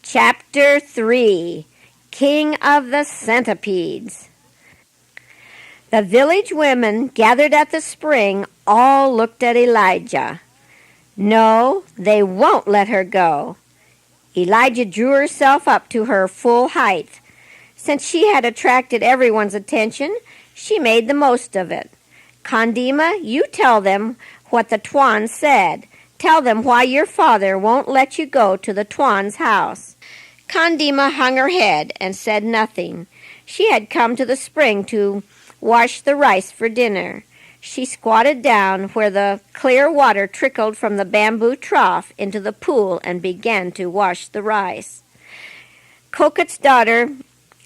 Chapter 3 King of the Centipedes. The village women gathered at the spring all looked at Elijah. No, they won't let her go. Elijah drew herself up to her full height. Since she had attracted everyone's attention, she made the most of it. Kondima, you tell them what the Tuan said. Tell them why your father won't let you go to the Tuan's house. Kondima hung her head and said nothing. She had come to the spring to wash the rice for dinner. She squatted down where the clear water trickled from the bamboo trough into the pool and began to wash the rice. Kokit's daughter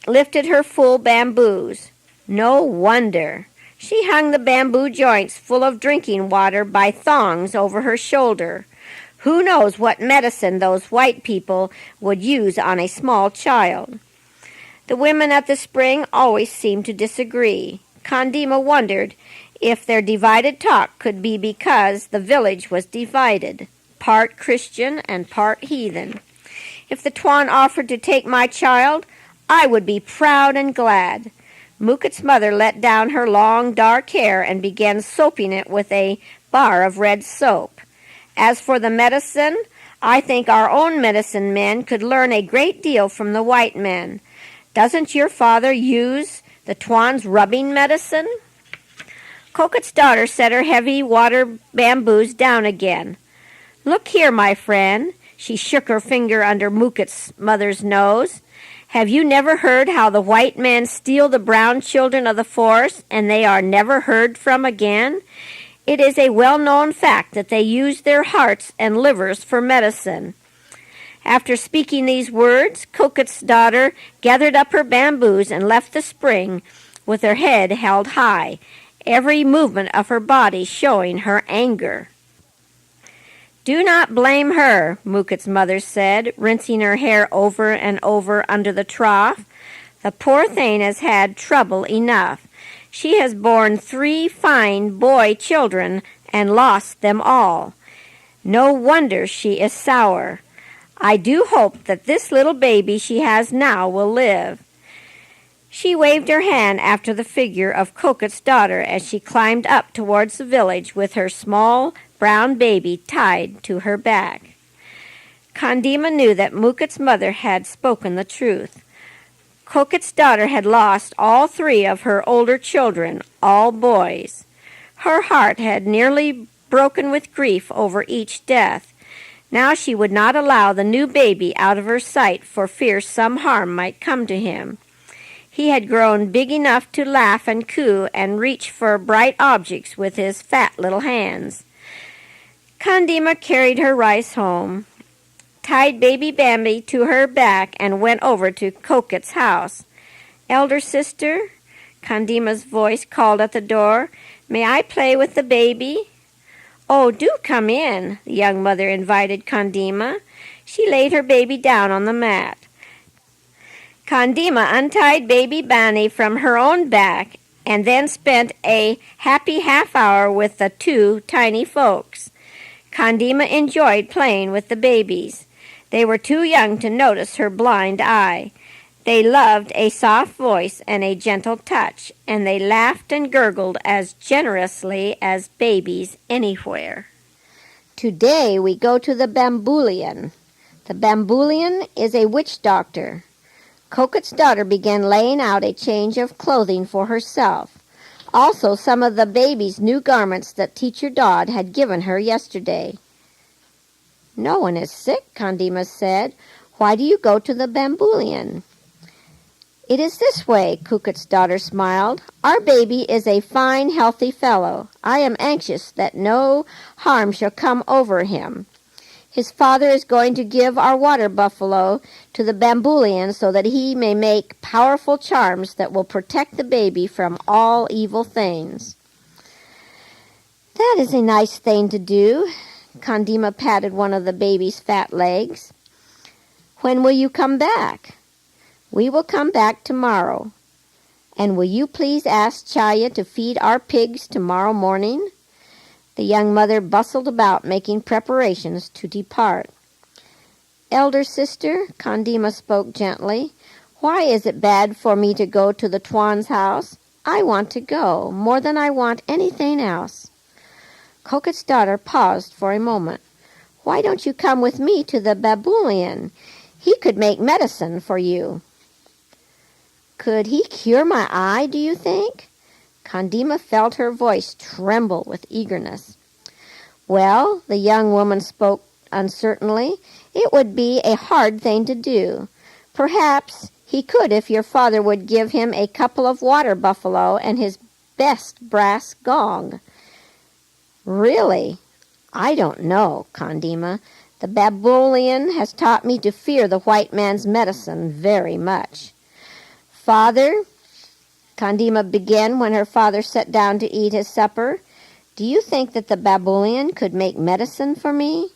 lifted her full bamboos. No wonder. She hung the bamboo joints full of drinking water by thongs over her shoulder. Who knows what medicine those white people would use on a small child? The women at the spring always seemed to disagree. Kondima wondered if their divided talk could be because the village was divided, part Christian and part heathen. If the Tuan offered to take my child, I would be proud and glad. Mookit's mother let down her long, dark hair and began soaping it with a bar of red soap. As for the medicine, I think our own medicine men could learn a great deal from the white men. Doesn't your father use the Tuan's rubbing medicine? Kokit's daughter set her heavy water bamboos down again. Look here, my friend. She shook her finger under Mookit's mother's nose. Have you never heard how the white men steal the brown children of the forest and they are never heard from again? It is a well-known fact that they use their hearts and livers for medicine. After speaking these words, Kokit's daughter gathered up her bamboos and left the spring with her head held high, every movement of her body showing her anger. Do not blame her, Mookit's mother said, rinsing her hair over and over under the trough. The poor thing has had trouble enough. She has borne 3 fine boy children and lost them all. No wonder she is sour. I do hope that this little baby she has now will live. She waved her hand after the figure of Kokit's daughter as she climbed up towards the village with her small brown baby tied to her back. Kondima knew that Mookit's mother had spoken the truth. Kokit's daughter had lost all 3 of her older children, all boys. Her heart had nearly broken with grief over each death. Now she would not allow the new baby out of her sight for fear some harm might come to him. He had grown big enough to laugh and coo and reach for bright objects with his fat little hands. Kondima carried her rice home, tied baby Bambi to her back, and went over to Kokit's house. Elder sister, Kondima's voice called at the door, may I play with the baby? Oh, do come in, the young mother invited Kondima. She laid her baby down on the mat. Kondima untied baby Bani from her own back and then spent a happy half-hour with the 2 tiny folks. Kondima enjoyed playing with the babies. They were too young to notice her blind eye. They loved a soft voice and a gentle touch, and they laughed and gurgled as generously as babies anywhere. Today we go to the Bambulian. The Bambulian is a witch doctor. Kokit's daughter began laying out a change of clothing for herself. Also some of the baby's new garments that Teacher Dodd had given her yesterday. No one is sick, Kondima said. Why do you go to the Bambulian? It is this way, Kokit's daughter smiled. Our baby is a fine, healthy fellow. I am anxious that no harm shall come over him. His father is going to give our water buffalo to the Bambulian so that he may make powerful charms that will protect the baby from all evil things. That is a nice thing to do. Kondima patted one of the baby's fat legs. When will you come back? We will come back tomorrow. And will you please ask Chaya to feed our pigs tomorrow morning? The young mother bustled about making preparations to depart. Elder sister, Kondima spoke gently, why is it bad for me to go to the Tuan's house? I want to go, more than I want anything else. Koket's daughter paused for a moment. Why don't you come with me to the baboolian? He could make medicine for you. Could he cure my eye, do you think? Kondima felt her voice tremble with eagerness. Well, the young woman spoke uncertainly, it would be a hard thing to do. Perhaps he could if your father would give him a couple of water buffalo and his best brass gong. Really? I don't know, Kondima. The baboolian has taught me to fear the white man's medicine very much. Father, Kondima began when her father sat down to eat his supper, do you think that the baboolian could make medicine for me?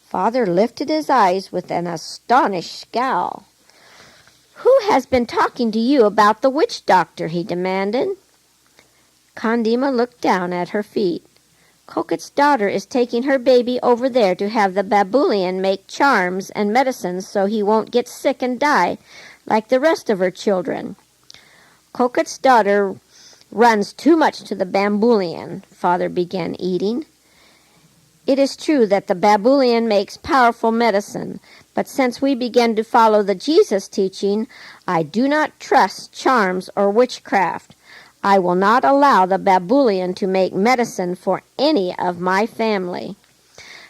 Father lifted his eyes with an astonished scowl. Who has been talking to you about the witch doctor? He demanded. Kondima looked down at her feet. Koket's daughter is taking her baby over there to have the baboolian make charms and medicines so he won't get sick and die like the rest of her children. Koket's daughter runs too much to the baboolian, Father began eating. It is true that the baboolian makes powerful medicine, but since we began to follow the Jesus teaching, I do not trust charms or witchcraft. I will not allow the baboolian to make medicine for any of my family.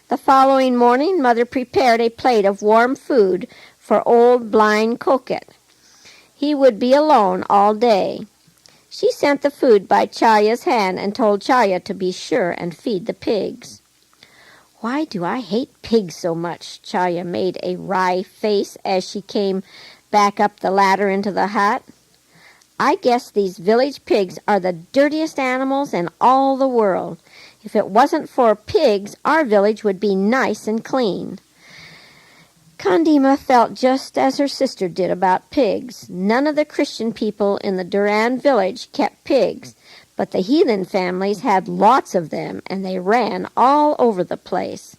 The following morning, Mother prepared a plate of warm food for old blind Koket. He would be alone all day. She sent the food by Chaya's hand and told Chaya to be sure and feed the pigs. Why do I hate pigs so much? Chaya made a wry face as she came back up the ladder into the hut. I guess these village pigs are the dirtiest animals in all the world. If it wasn't for pigs, our village would be nice and clean. Kondima felt just as her sister did about pigs. None of the Christian people in the Duran village kept pigs, but the heathen families had lots of them, and they ran all over the place.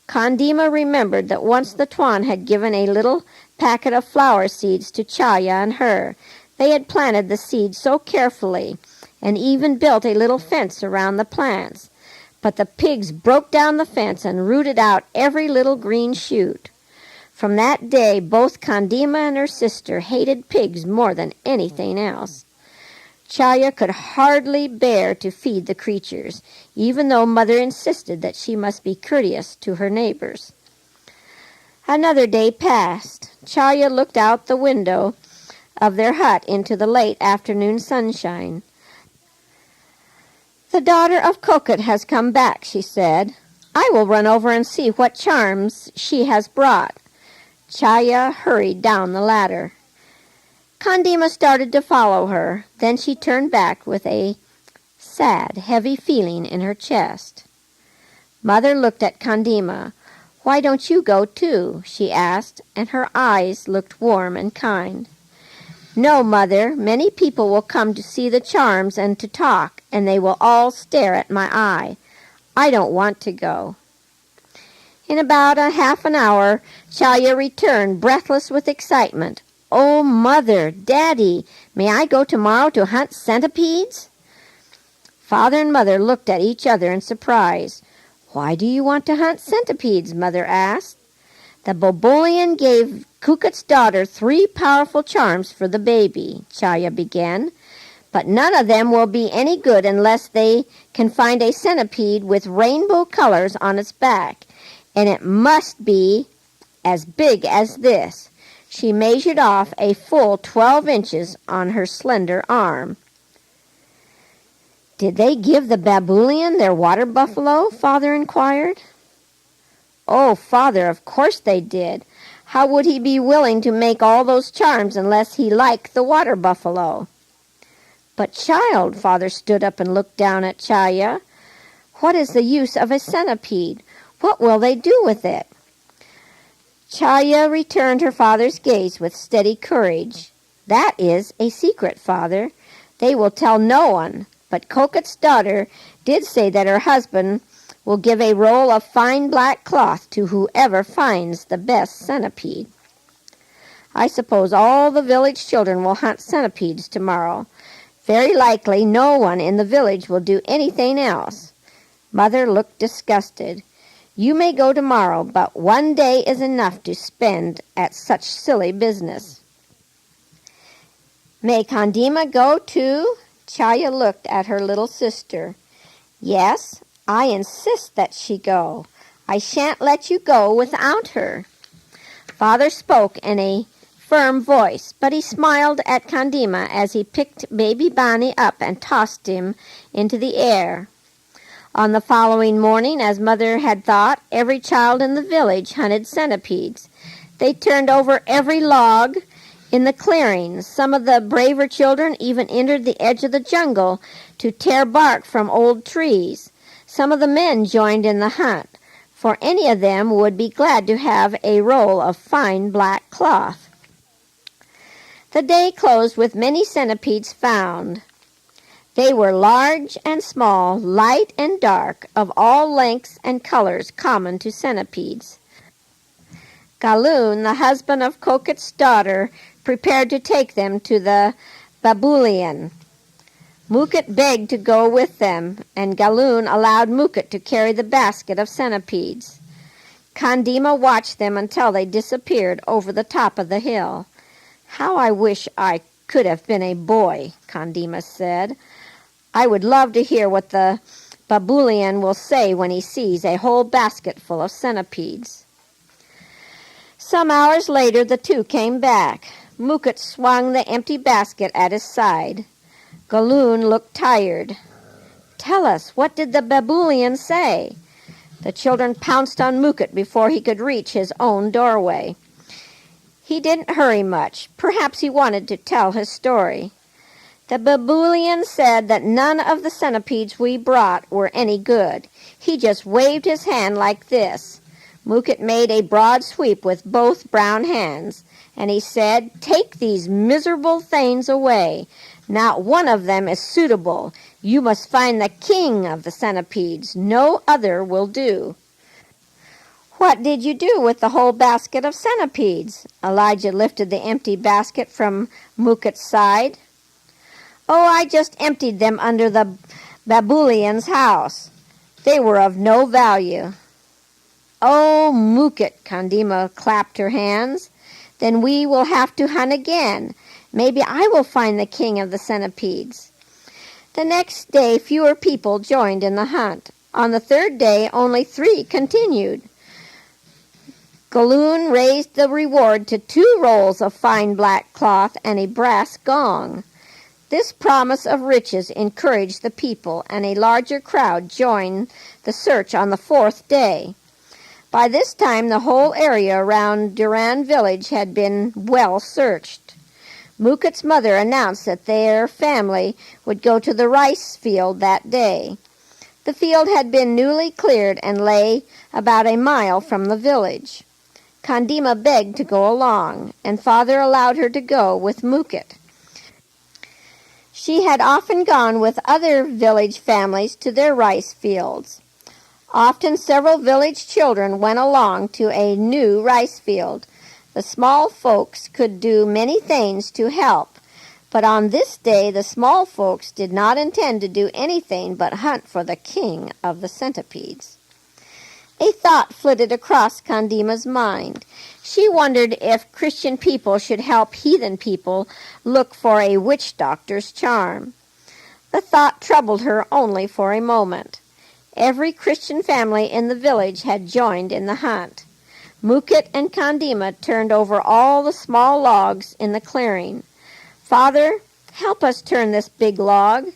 Kondima remembered that once the Tuan had given a little packet of flower seeds to Chaya and her. They had planted the seeds so carefully and even built a little fence around the plants. But the pigs broke down the fence and rooted out every little green shoot. From that day, both Kondima and her sister hated pigs more than anything else. Chaya could hardly bear to feed the creatures, even though Mother insisted that she must be courteous to her neighbors. Another day passed. Chaya looked out the window of their hut into the late afternoon sunshine. The daughter of Koket has come back, she said. I will run over and see what charms she has brought. Chaya hurried down the ladder. Kondima started to follow her. Then she turned back with a sad, heavy feeling in her chest. Mother looked at Kondima. Why don't you go too? She asked, and her eyes looked warm and kind. No, Mother, many people will come to see the charms and to talk, and they will all stare at my eye. I don't want to go. In about a half an hour, Chaya returned, breathless with excitement. Oh, Mother, Daddy, may I go tomorrow to hunt centipedes? Father and Mother looked at each other in surprise. Why do you want to hunt centipedes? Mother asked. The baboolian gave Koket's daughter 3 powerful charms for the baby, Chaya began, but none of them will be any good unless they can find a centipede with rainbow colors on its back, and it must be as big as this. She measured off a full 12 inches on her slender arm. Did they give the baboolian their water buffalo? Father inquired. Oh, Father, of course they did. How would he be willing to make all those charms unless he liked the water buffalo? But child, Father stood up and looked down at Chaya. What is the use of a centipede? What will they do with it? Chaya returned her father's gaze with steady courage. That is a secret, Father. They will tell no one. But Koket's daughter did say that her husband will give a roll of fine black cloth to whoever finds the best centipede. I suppose all the village children will hunt centipedes tomorrow. Very likely no one in the village will do anything else." Mother looked disgusted. "You may go tomorrow, but one day is enough to spend at such silly business." "May Kondima go too?" Chaya looked at her little sister. "Yes, I insist that she go. I shan't let you go without her." Father spoke in a firm voice, but he smiled at Kondima as he picked baby Bonnie up and tossed him into the air. On the following morning, as Mother had thought, every child in the village hunted centipedes. They turned over every log in the clearing. Some of the braver children even entered the edge of the jungle to tear bark from old trees. Some of the men joined in the hunt, for any of them would be glad to have a roll of fine black cloth. The day closed with many centipedes found. They were large and small, light and dark, of all lengths and colors common to centipedes. Galoon, the husband of Kokit's daughter, prepared to take them to the Babulian. Mookit begged to go with them, and Galoon allowed Mookit to carry the basket of centipedes. Kondima watched them until they disappeared over the top of the hill. "How I wish I could have been a boy," Kondima said. "I would love to hear what the Babulian will say when he sees a whole basket full of centipedes." Some hours later the two came back. Mookit swung the empty basket at his side. Galoon looked tired. "Tell us, what did the Babulian say?" The children pounced on Mookit before he could reach his own doorway. He didn't hurry much. Perhaps he wanted to tell his story. "The Babulian said that none of the centipedes we brought were any good. He just waved his hand like this." Mookit made a broad sweep with both brown hands, and he said, "Take these miserable things away. Not one of them is suitable. You must find the king of the centipedes. No other will do." "What did you do with the whole basket of centipedes?" Elijah lifted the empty basket from Mookit's side. "Oh, I just emptied them under the Babulian's house. They were of no value." "Oh, Mookit," Kondima clapped her hands. "Then we will have to hunt again. Maybe I will find the king of the centipedes." The next day fewer people joined in the hunt. On the third day only 3 continued. Galoon raised the reward to 2 rolls of fine black cloth and a brass gong. This promise of riches encouraged the people, and a larger crowd joined the search on the 4th day. By this time the whole area around Duran village had been well searched. Mookit's mother announced that their family would go to the rice field that day. The field had been newly cleared and lay about a mile from the village. Kondima begged to go along, and Father allowed her to go with Mookit. She had often gone with other village families to their rice fields. Often several village children went along to a new rice field. The small folks could do many things to help, but on this day the small folks did not intend to do anything but hunt for the king of the centipedes. A thought flitted across Kondima's mind. She wondered if Christian people should help heathen people look for a witch doctor's charm. The thought troubled her only for a moment. Every Christian family in the village had joined in the hunt. Mookit and Kondima turned over all the small logs in the clearing. "Father, help us turn this big log."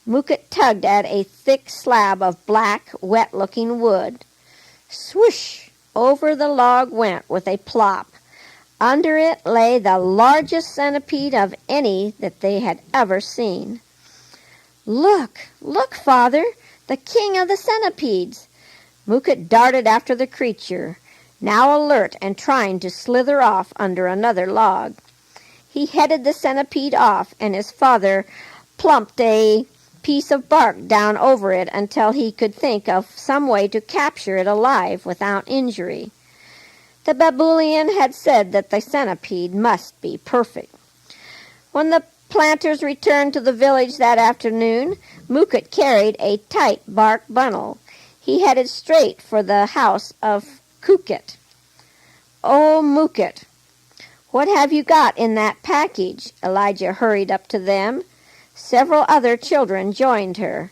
Mookit tugged at a thick slab of black, wet-looking wood. Swoosh! Over the log went with a plop. Under it lay the largest centipede of any that they had ever seen. "Look, look, Father! The king of the centipedes!" Mookit darted after the creature, now alert and trying to slither off under another log. He headed the centipede off, and his father plumped a piece of bark down over it until he could think of some way to capture it alive without injury. The baboon had said that the centipede must be perfect. When the planters returned to the village that afternoon, Mookit carried a tight bark bundle. He headed straight for the house of Mookit. "Oh, Mookit, what have you got in that package?" Elijah hurried up to them. Several other children joined her.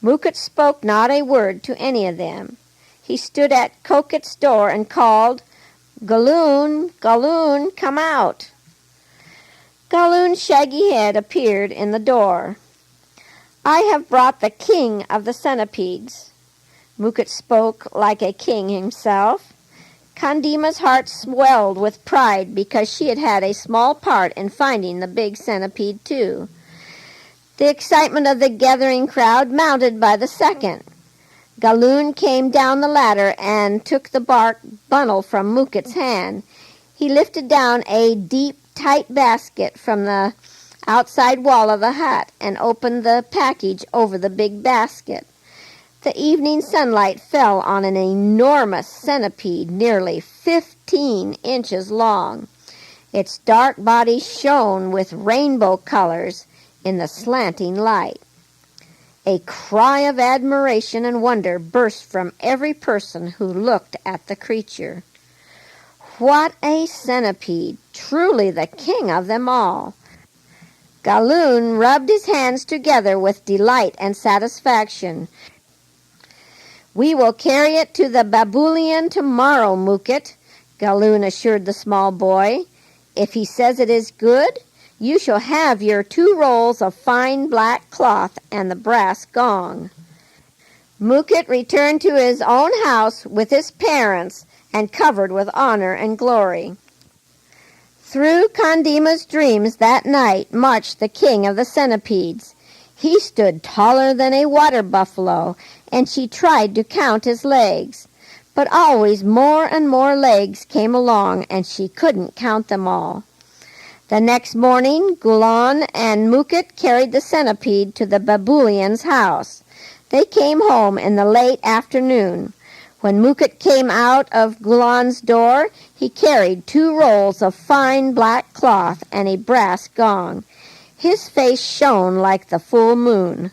Mookit spoke not a word to any of them. He stood at Mookit's door and called, "Galoon, Galoon, come out." Galoon's shaggy head appeared in the door. "I have brought the king of the centipedes." Mookit spoke like a king himself. Kondima's heart swelled with pride because she had had a small part in finding the big centipede too. The excitement of the gathering crowd mounted by the second. Galoon came down the ladder and took the bark bundle from Mookit's hand. He lifted down a deep, tight basket from the outside wall of the hut and opened the package over the big basket. The evening sunlight fell on an enormous centipede nearly 15 inches long. Its dark body shone with rainbow colors in the slanting light. A cry of admiration and wonder burst from every person who looked at the creature. What a centipede! Truly the king of them all. Galoon rubbed his hands together with delight and satisfaction. "We will carry it to the baboon tomorrow, Mookit," Galoon assured the small boy. "If he says it is good, you shall have your 2 rolls of fine black cloth and the brass gong." Mookit returned to his own house with his parents and covered with honor and glory. Through Kondima's dreams that night marched the king of the centipedes. He stood taller than a water buffalo, and she tried to count his legs. But always more and more legs came along, and she couldn't count them all. The next morning, Gulan and Mookit carried the centipede to the baboon's house. They came home in the late afternoon. When Mookit came out of Gulan's door, he carried 2 rolls of fine black cloth and a brass gong. His face shone like the full moon.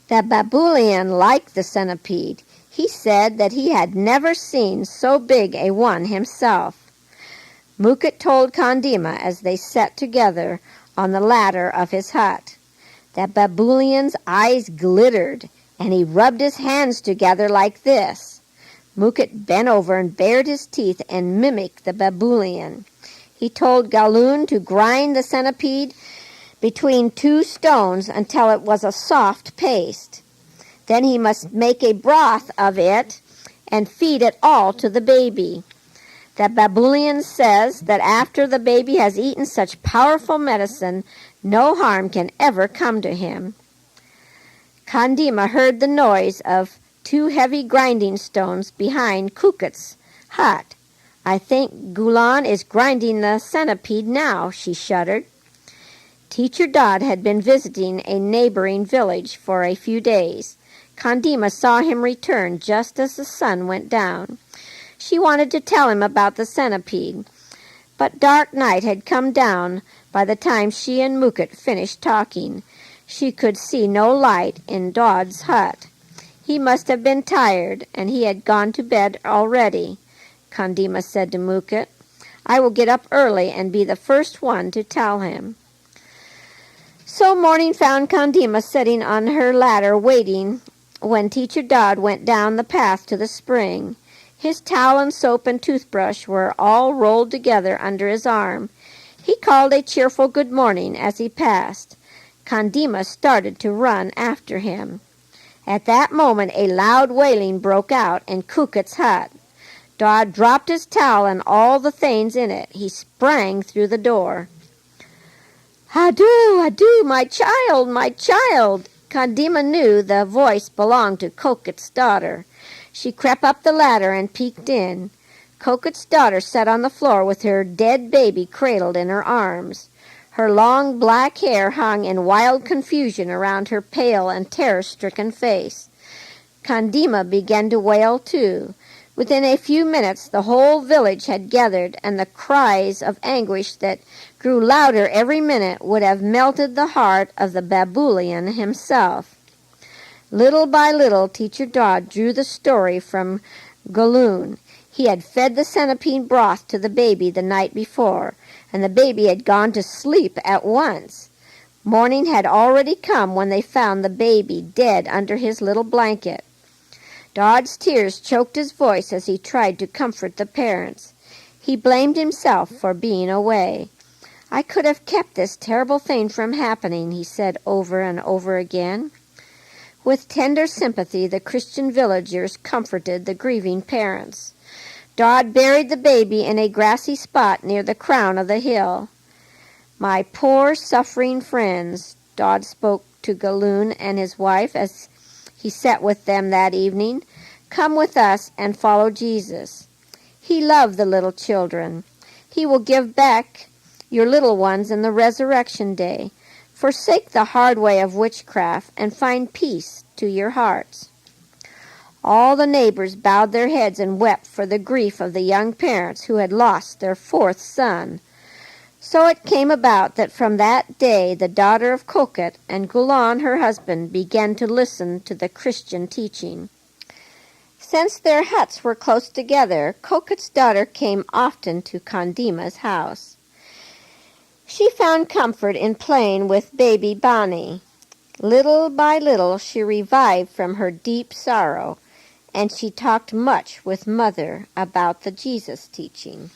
The baboon liked the centipede. He said that he had never seen so big a one himself. Mookit told Kondima as they sat together on the ladder of his hut. The baboon's eyes glittered, and he rubbed his hands together like this. Mookit bent over and bared his teeth and mimicked the baboon. He told Galoon to grind the centipede between 2 stones until it was a soft paste. Then he must make a broth of it and feed it all to the baby. The baboon says that after the baby has eaten such powerful medicine, no harm can ever come to him. Kondima heard the noise of 2 heavy grinding stones behind Mookit's hut. "I think Gulan is grinding the centipede now," she shuddered. Teacher Dodd had been visiting a neighboring village for a few days. Kondima saw him return just as the sun went down. She wanted to tell him about the centipede, but dark night had come down by the time she and Mookit finished talking. She could see no light in Dodd's hut. He must have been tired, and he had gone to bed already. Kondima said to Mookit, "I will get up early and be the first one to tell him." So morning found Kondima sitting on her ladder waiting when Teacher Dodd went down the path to the spring. His towel and soap and toothbrush were all rolled together under his arm. He called a cheerful good morning as he passed. Kondima started to run after him. At that moment a loud wailing broke out in Mookit's hut. Dodd dropped his towel and all the things in it. He sprang through the door. "Adieu, adieu, my child, my child!" Kondima knew the voice belonged to Mookit's daughter. She crept up the ladder and peeked in. Mookit's daughter sat on the floor with her dead baby cradled in her arms. Her long black hair hung in wild confusion around her pale and terror-stricken face. Kondima began to wail too. Within a few minutes the whole village had gathered, and the cries of anguish that grew louder every minute would have melted the heart of the baboolian himself. Little by little, Teacher Dodd drew the story from Galoon. He had fed the centipede broth to the baby the night before, and the baby had gone to sleep at once. Morning had already come when they found the baby dead under his little blanket. Dodd's tears choked his voice as he tried to comfort the parents. He blamed himself for being away. "I could have kept this terrible thing from happening," he said over and over again. With tender sympathy, the Christian villagers comforted the grieving parents. Dodd buried the baby in a grassy spot near the crown of the hill. "My poor suffering friends," Dodd spoke to Galoon and his wife as he sat with them that evening, "come with us and follow Jesus. He loved the little children. He will give back your little ones in the resurrection day. Forsake the hard way of witchcraft and find peace to your hearts." All the neighbors bowed their heads and wept for the grief of the young parents who had lost their fourth son. So it came about that from that day the daughter of Mookit and Gulan, her husband, began to listen to the Christian teaching. Since their huts were close together, Mookit's daughter came often to Kondima's house. She found comfort in playing with baby Bonnie. Little by little she revived from her deep sorrow, and she talked much with Mother about the Jesus teaching.